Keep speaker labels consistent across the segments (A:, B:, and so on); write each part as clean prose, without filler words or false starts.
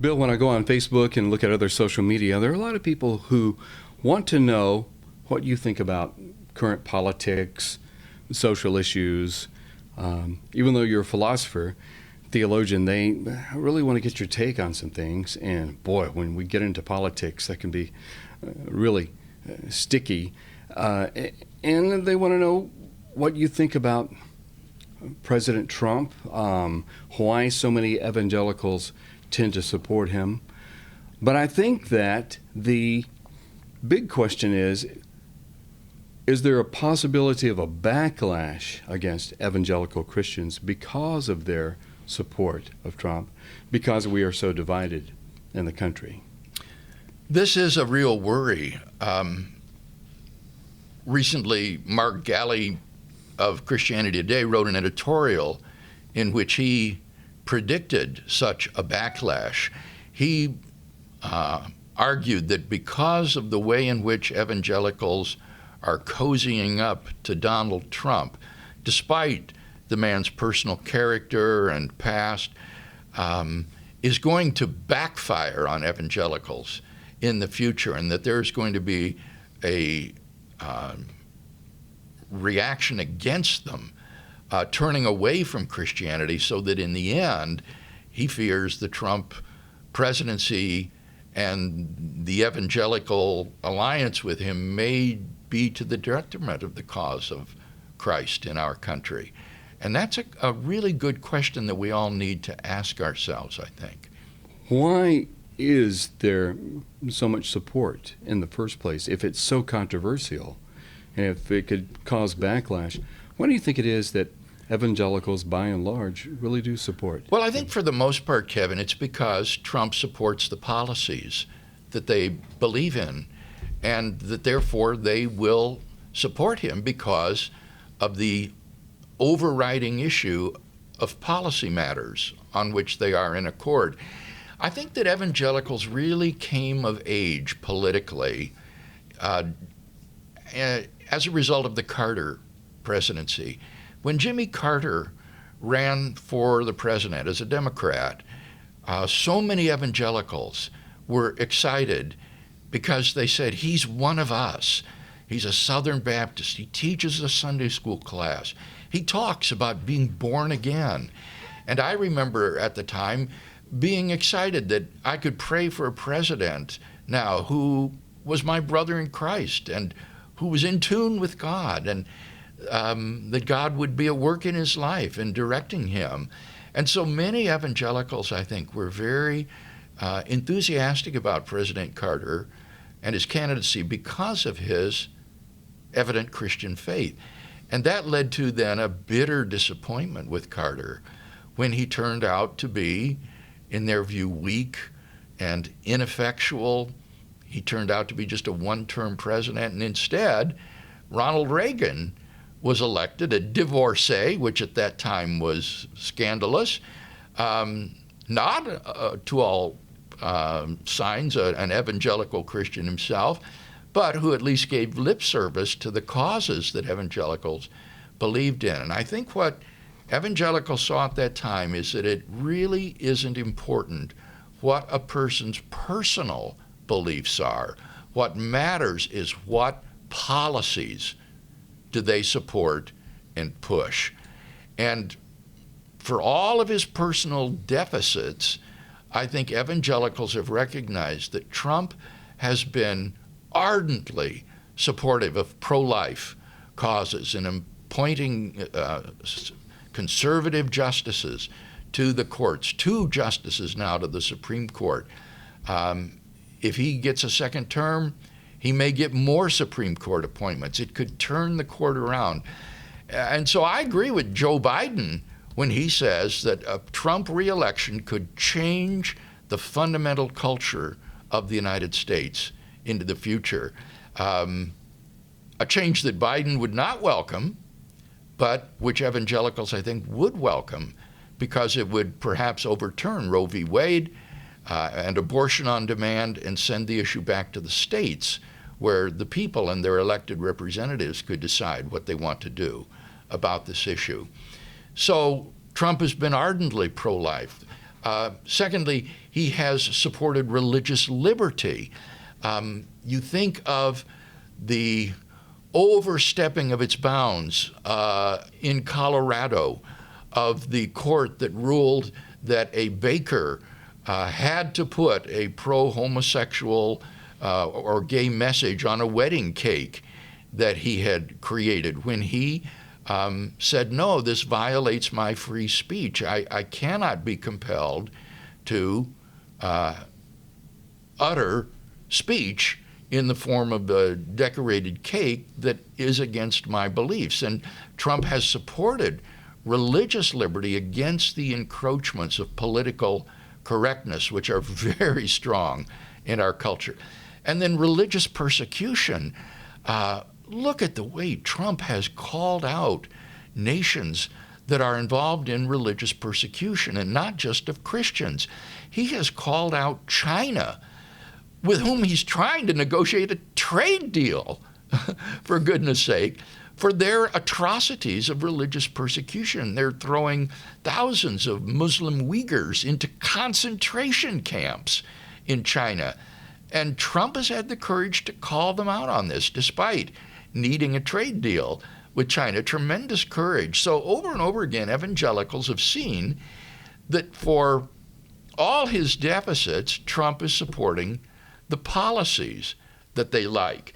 A: Bill, when I go on Facebook and look at other social media, there are a lot of people who want to know what you think about current politics, social issues. Even though you're a philosopher, theologian, they really want to get your take on some things. And boy, when we get into politics, that can be really sticky. And they want to know what you think about President Trump, why so many evangelicals tend to support him. But I think that the big question is there a possibility of a backlash against evangelical Christians because of their support of Trump, because we are so divided in the country?
B: This is a real worry. Recently, Mark Galli of Christianity Today wrote an editorial in which he predicted such a backlash. He argued that because of the way in which evangelicals are cozying up to Donald Trump, despite the man's personal character and past, is going to backfire on evangelicals in the future, and that there's going to be a reaction against them, turning away from Christianity, so that in the end, he fears the Trump presidency and the evangelical alliance with him may be to the detriment of the cause of Christ in our country. And that's a really good question that we all need to ask ourselves, I think.
A: Why is there so much support in the first place if it's so controversial and if it could cause backlash? Why do you think it is that evangelicals, by and large, really do support?
B: Well, I think for the most part, Kevin, it's because Trump supports the policies that they believe in, and that therefore they will support him because of the overriding issue of policy matters on which they are in accord. I think that evangelicals really came of age politically as a result of the Carter presidency. When Jimmy Carter ran for the president as a Democrat, so many evangelicals were excited because they said, he's one of us. He's a Southern Baptist. He teaches a Sunday school class. He talks about being born again. And I remember at the time being excited that I could pray for a president now who was my brother in Christ and who was in tune with God, and that God would be at work in his life and directing him. And so many evangelicals, I think, were very enthusiastic about President Carter and his candidacy because of his evident Christian faith. And that led to then a bitter disappointment with Carter when he turned out to be, in their view, weak and ineffectual. He turned out to be just a one-term president, and instead, Ronald Reagan was elected, a divorcee, which at that time was scandalous, not to all signs an evangelical Christian himself, but who at least gave lip service to the causes that evangelicals believed in. And I think what evangelicals saw at that time is that it really isn't important what a person's personal beliefs are. What matters is what policies do they support and push. And for all of his personal deficits, I think evangelicals have recognized that Trump has been ardently supportive of pro-life causes and appointing conservative justices to the courts, 2 justices now to the Supreme Court. If he gets a second term, he may get more Supreme Court appointments. It could turn the court around. And so I agree with Joe Biden when he says that a Trump re-election could change the fundamental culture of the United States into the future. A change that Biden would not welcome, but which evangelicals, I think, would welcome, because it would perhaps overturn Roe v. Wade and abortion on demand and send the issue back to the states, where the people and their elected representatives could decide what they want to do about this issue. So Trump has been ardently pro-life. Secondly, he has supported religious liberty. You think of the overstepping of its bounds in Colorado, of the court that ruled that a baker had to put a pro-homosexual or gay message on a wedding cake that he had created, when he said, no, this violates my free speech. I cannot be compelled to utter speech in the form of a decorated cake that is against my beliefs. And Trump has supported religious liberty against the encroachments of political correctness, which are very strong in our culture. And then religious persecution. Look at the way Trump has called out nations that are involved in religious persecution, and not just of Christians. He has called out China, with whom he's trying to negotiate a trade deal, for goodness sake, for their atrocities of religious persecution. They're throwing thousands of Muslim Uyghurs into concentration camps in China. And Trump has had the courage to call them out on this, despite needing a trade deal with China. Tremendous courage. So over and over again, evangelicals have seen that for all his deficits, Trump is supporting the policies that they like.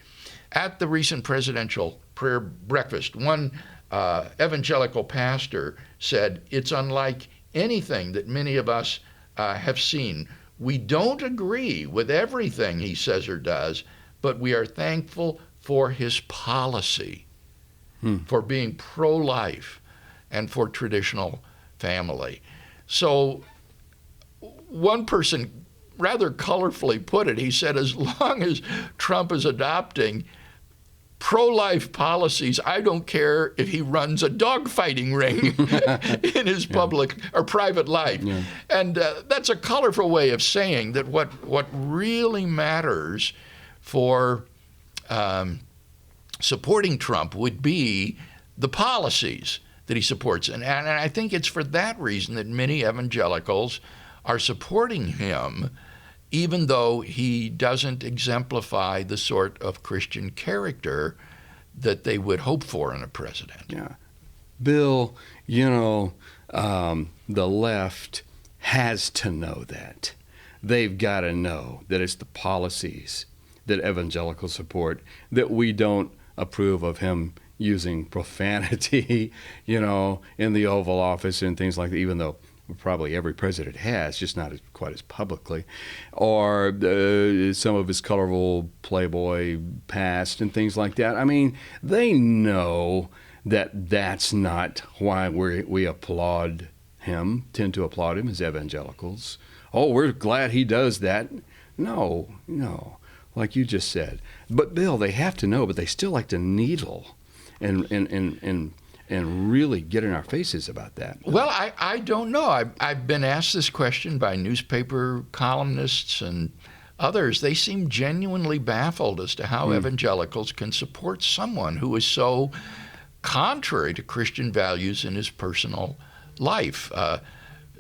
B: At the recent presidential prayer breakfast, one evangelical pastor said, it's unlike anything that many of us have seen. We don't agree with everything he says or does, but we are thankful for his policy, for being pro-life and for traditional family. So one person rather colorfully put it, he said, as long as Trump is adopting pro-life policies, I don't care if he runs a dogfighting ring in his public or private life. Yeah. And that's a colorful way of saying that what really matters for supporting Trump would be the policies that he supports. And I think it's for that reason that many evangelicals are supporting him, even though he doesn't exemplify the sort of Christian character that they would hope for in a president.
A: Yeah. Bill, the left has to know that. They've got to know that it's the policies that evangelicals support, that we don't approve of him using profanity, in the Oval Office and things like that, even though probably every president has, just not quite as publicly, or some of his colorful Playboy past and things like that. I mean, they know that that's not why we applaud him, tend to applaud him as evangelicals. Oh, we're glad he does that. No, like you just said. But Bill, they have to know, but they still like to needle and really get in our faces about that.
B: Well, I don't know. I've been asked this question by newspaper columnists and others. They seem genuinely baffled as to how evangelicals can support someone who is so contrary to Christian values in his personal life,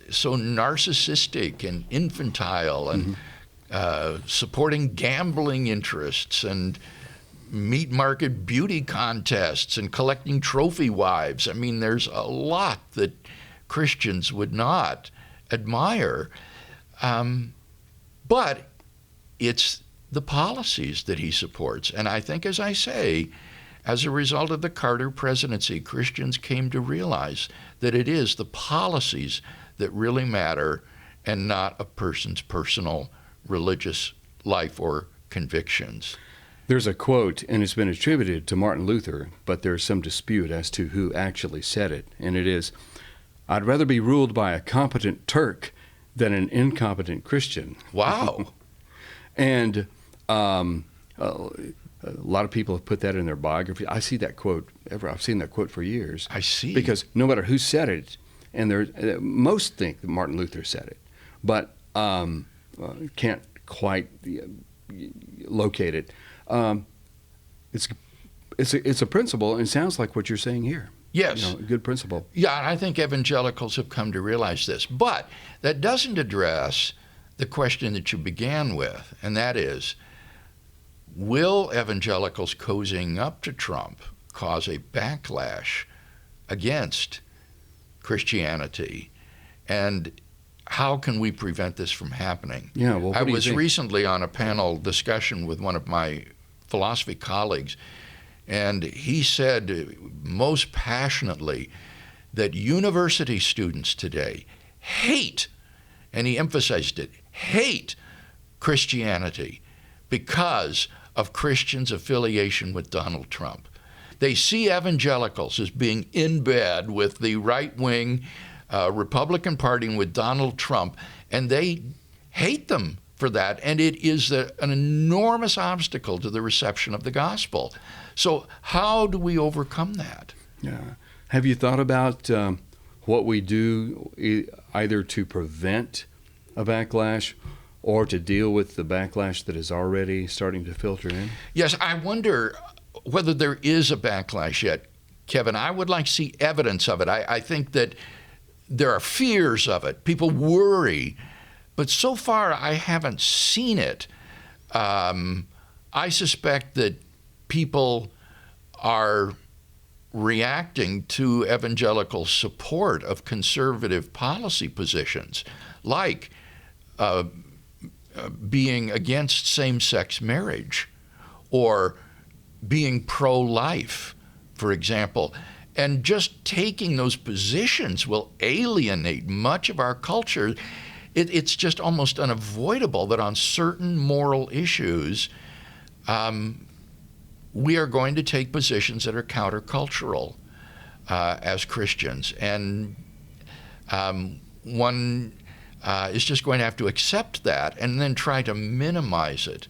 B: so narcissistic and infantile, and supporting gambling interests and meat market beauty contests and collecting trophy wives. I mean, there's a lot that Christians would not admire. But it's the policies that he supports. And I think, as I say, as a result of the Carter presidency, Christians came to realize that it is the policies that really matter and not a person's personal religious life or convictions.
A: There's a quote, and it's been attributed to Martin Luther, but there's some dispute as to who actually said it, and it is, "I'd rather be ruled by a competent Turk than an incompetent Christian."
B: Wow.
A: And a lot of people have put that in their biography. I see that quote I've seen that quote for years.
B: I see.
A: Because no matter who said it, and most think that Martin Luther said it, but can't quite locate it. It's a principle, and it sounds like what you're saying here.
B: Yes.
A: a good principle.
B: Yeah, and I think evangelicals have come to realize this. But that doesn't address the question that you began with, and that is, will evangelicals cozying up to Trump cause a backlash against Christianity? And how can we prevent this from happening?
A: Yeah, well, what
B: I
A: do you
B: was
A: think?
B: recently on a panel discussion with one of my philosophy colleagues, and he said most passionately that university students today hate, and he emphasized it, hate Christianity because of Christians' affiliation with Donald Trump. They see evangelicals as being in bed with the right-wing Republican Party and with Donald Trump, and they hate them for that, and it is an enormous obstacle to the reception of the gospel. So how do we overcome that?
A: Yeah. Have you thought about what we do either to prevent a backlash or to deal with the backlash that is already starting to filter in?
B: Yes, I wonder whether there is a backlash yet, Kevin. I would like to see evidence of it. I think that there are fears of it. People worry. But so far, I haven't seen it. I suspect that people are reacting to evangelical support of conservative policy positions, like being against same-sex marriage or being pro-life, for example. And just taking those positions will alienate much of our culture. It's just almost unavoidable that on certain moral issues, we are going to take positions that are countercultural as Christians. And one is just going to have to accept that and then try to minimize it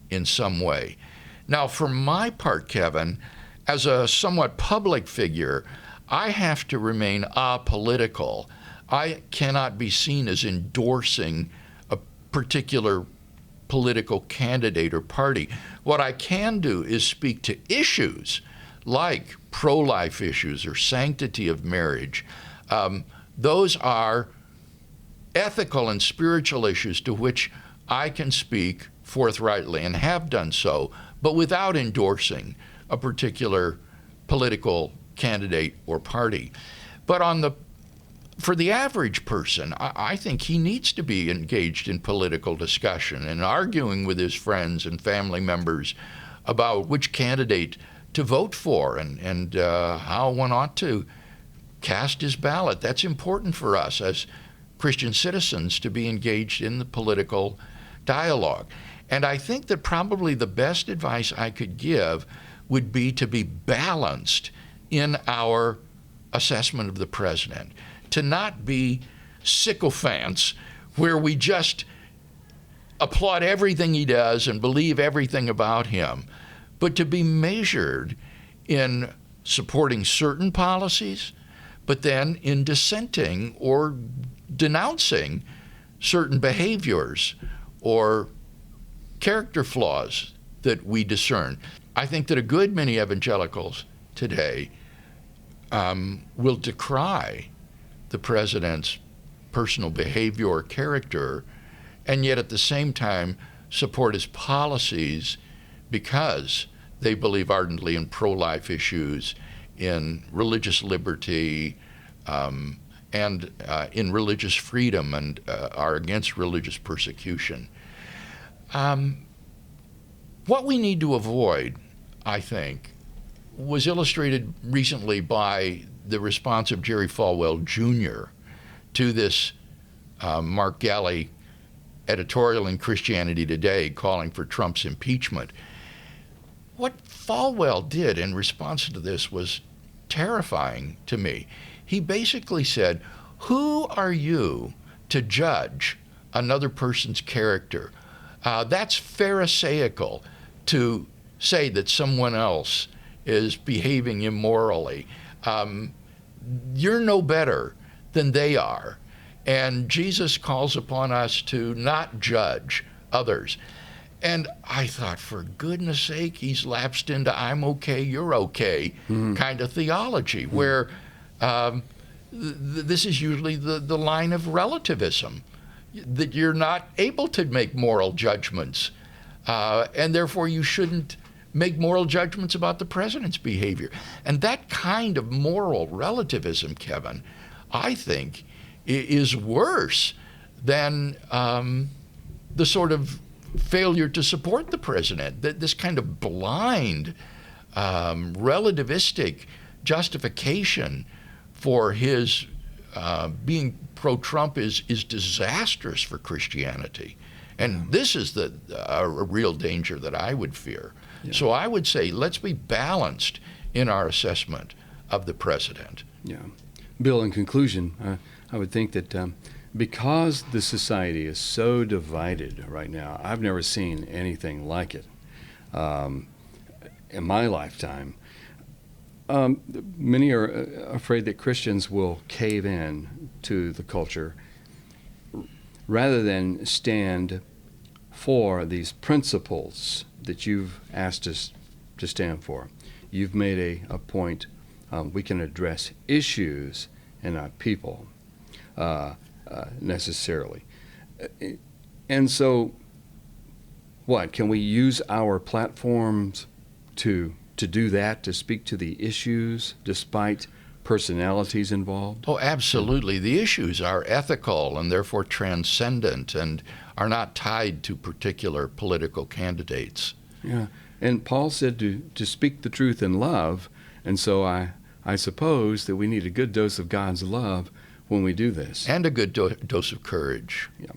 B: in some way. Now, for my part, Kevin, as a somewhat public figure, I have to remain apolitical. I cannot be seen as endorsing a particular political candidate or party. What I can do is speak to issues like pro-life issues or sanctity of marriage. Those are ethical and spiritual issues to which I can speak forthrightly and have done so, but without endorsing a particular political candidate or party. But for the average person, I think he needs to be engaged in political discussion and arguing with his friends and family members about which candidate to vote for and how one ought to cast his ballot. That's important for us as Christian citizens to be engaged in the political dialogue. And I think that probably the best advice I could give would be to be balanced in our assessment of the president, to not be sycophants where we just applaud everything he does and believe everything about him, but to be measured in supporting certain policies, but then in dissenting or denouncing certain behaviors or character flaws that we discern. I think that a good many evangelicals today will decry the president's personal behavior or character, and yet at the same time support his policies because they believe ardently in pro-life issues, in religious liberty, and in religious freedom, and are against religious persecution. What we need to avoid, I think, was illustrated recently by the response of Jerry Falwell Jr. to this Mark Galli editorial in Christianity Today calling for Trump's impeachment. What Falwell did in response to this was terrifying to me. He basically said, who are you to judge another person's character? That's pharisaical to say that someone else is behaving immorally. You're no better than they are. And Jesus calls upon us to not judge others. And I thought, for goodness sake, he's lapsed into I'm okay, you're okay kind of theology, where this is usually the line of relativism, that you're not able to make moral judgments, and therefore you shouldn't make moral judgments about the president's behavior. And that kind of moral relativism, Kevin, I think is worse than the sort of failure to support the president, that this kind of blind, relativistic justification for his being pro-Trump is disastrous for Christianity. And this is a real danger that I would fear. Yeah. So I would say let's be balanced in our assessment of the president.
A: Yeah. Bill, in conclusion, I would think that because the society is so divided right now, I've never seen anything like it in my lifetime. Many are afraid that Christians will cave in to the culture rather than stand for these principles that you've asked us to stand for. You've made a point. We can address issues and not people. Necessarily. And so, what? Can we use our platforms to do that, to speak to the issues despite personalities involved?
B: Oh, absolutely. The issues are ethical and therefore transcendent and are not tied to particular political candidates.
A: Yeah. And Paul said to speak the truth in love, and so I suppose that we need a good dose of God's love when we do this.
B: And a good dose of courage.
A: Yeah.